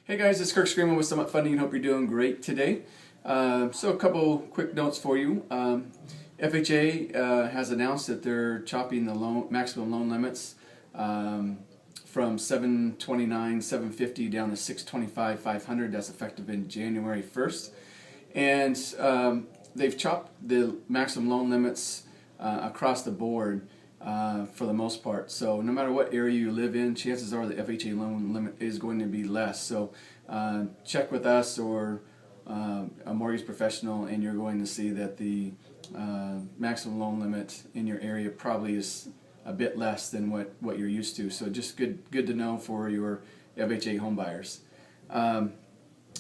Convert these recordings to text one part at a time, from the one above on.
Hey guys, it's Kirk Scrima with Summit Funding. Hope you're doing great today. So a couple quick notes for you. FHA has announced that they're chopping the maximum loan limits from 729, 750 down to 625, 500. That's effective in January 1st. And they've chopped the maximum loan limits across the board for the most part. So no matter what area you live in, chances are the FHA loan limit is going to be less. So check with us or a mortgage professional, and you're going to see that the maximum loan limit in your area probably is a bit less than what you're used to. So just good to know for your FHA home buyers. In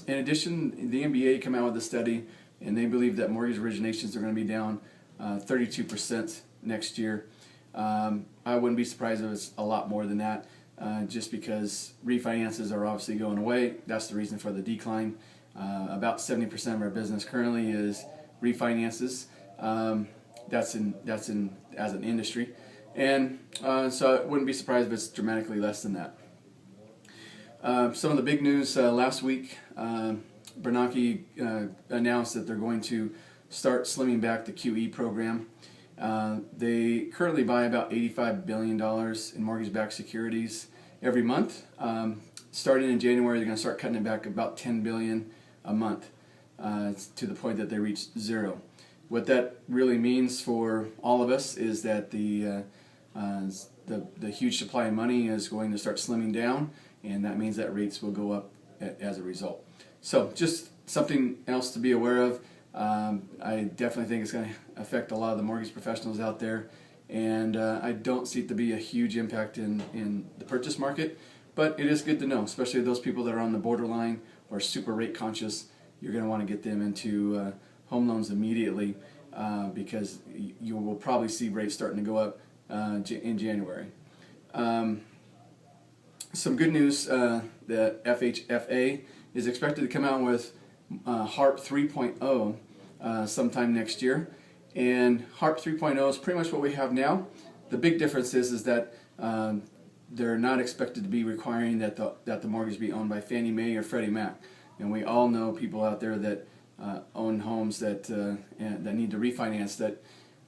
addition, the NBA came out with a study, and they believe that mortgage originations are going to be down 32% next year. I wouldn't be surprised if it's a lot more than that, just because refinances are obviously going away. That's the reason for the decline. About 70% of our business currently is refinances. That's as an industry, and so I wouldn't be surprised if it's dramatically less than that. Some of the big news last week, Bernanke announced that they're going to start slimming back the QE program. They currently buy about $85 billion in mortgage-backed securities every month. Starting in January, they're going to start cutting it back about $10 billion a month to the point that they reach zero. What that really means for all of us is that the huge supply of money is going to start slimming down, and that means that rates will go up as a result. So just something else to be aware of. I definitely think it's going to affect a lot of the mortgage professionals out there, and I don't see it to be a huge impact in the purchase market, but it is good to know, especially those people that are on the borderline or super rate conscious. You're going to want to get them into home loans immediately, because you will probably see rates starting to go up in January. Some good news, the FHA is expected to come out with HARP 3.0 sometime next year, and HARP 3.0 is pretty much what we have now. The big difference is that they're not expected to be requiring that the mortgage be owned by Fannie Mae or Freddie Mac. And we all know people out there that own homes that need to refinance, that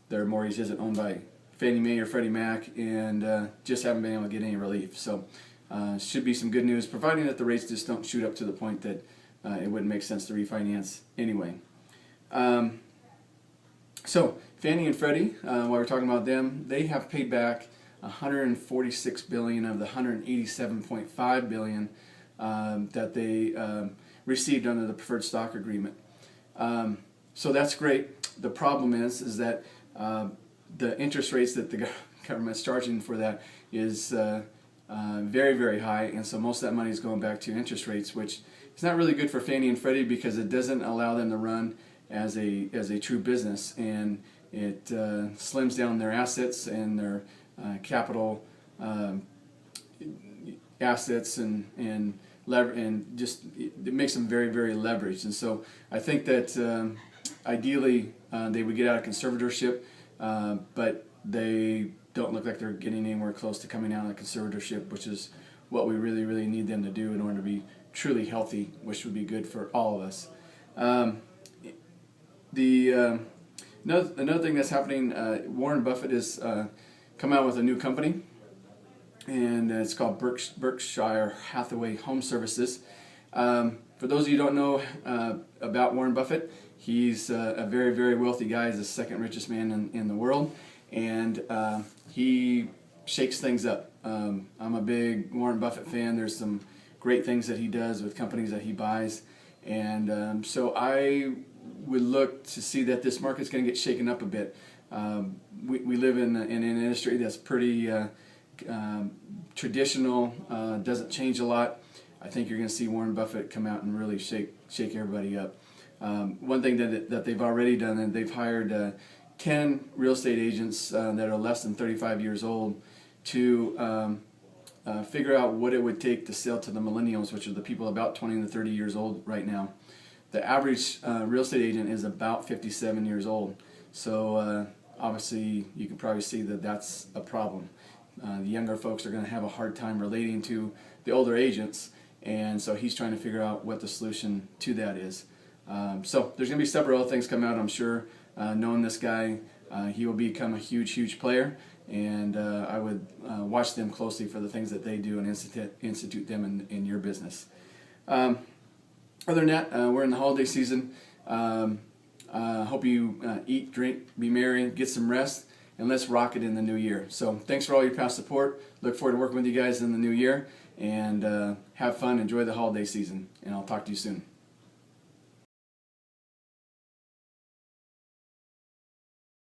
their mortgage isn't owned by Fannie Mae or Freddie Mac, and just haven't been able to get any relief. So should be some good news, providing that the rates just don't shoot up to the point that it wouldn't make sense to refinance anyway. So Fannie and Freddie, while we're talking about them, they have paid back $146 billion of the $187.5 billion that they received under the preferred stock agreement. So that's great. The problem is that the interest rates that the government's charging for that is very, very high, and so most of that money is going back to interest rates, which is not really good for Fannie and Freddie because it doesn't allow them to run as a true business, and it slims down their assets and their capital assets and just it makes them very, very leveraged. And so I think that ideally they would get out of conservatorship, but they don't look like they're getting anywhere close to coming out of conservatorship, which is what we really, really need them to do in order to be truly healthy, which would be good for all of us. Another thing that's happening, Warren Buffett has come out with a new company, and it's called Berkshire Hathaway Home Services. For those of you who don't know about Warren Buffett, he's a very, very wealthy guy. He's the second richest man in the world, and he shakes things up. I'm a big Warren Buffett fan. There's some great things that he does with companies that he buys, and so I would look to see that this market's going to get shaken up a bit. We live in an industry that's pretty traditional, doesn't change a lot. I think you're going to see Warren Buffett come out and really shake everybody up. One thing that they've already done, and they've hired 10 real estate agents that are less than 35 years old to figure out what it would take to sell to the millennials, which are the people about 20 to 30 years old right now. The average real estate agent is about 57 years old, so obviously you can probably see that that's a problem. The younger folks are going to have a hard time relating to the older agents, and so he's trying to figure out what the solution to that is. So there's going to be several other things coming out, I'm sure. Knowing this guy, he will become a huge player, and I would watch them closely for the things that they do and institute them in your business. Other than that, we're in the holiday season. Hope you eat, drink, be merry, get some rest, and let's rock it in the new year. So thanks for all your past support. Look forward to working with you guys in the new year, and have fun, enjoy the holiday season, and I'll talk to you soon.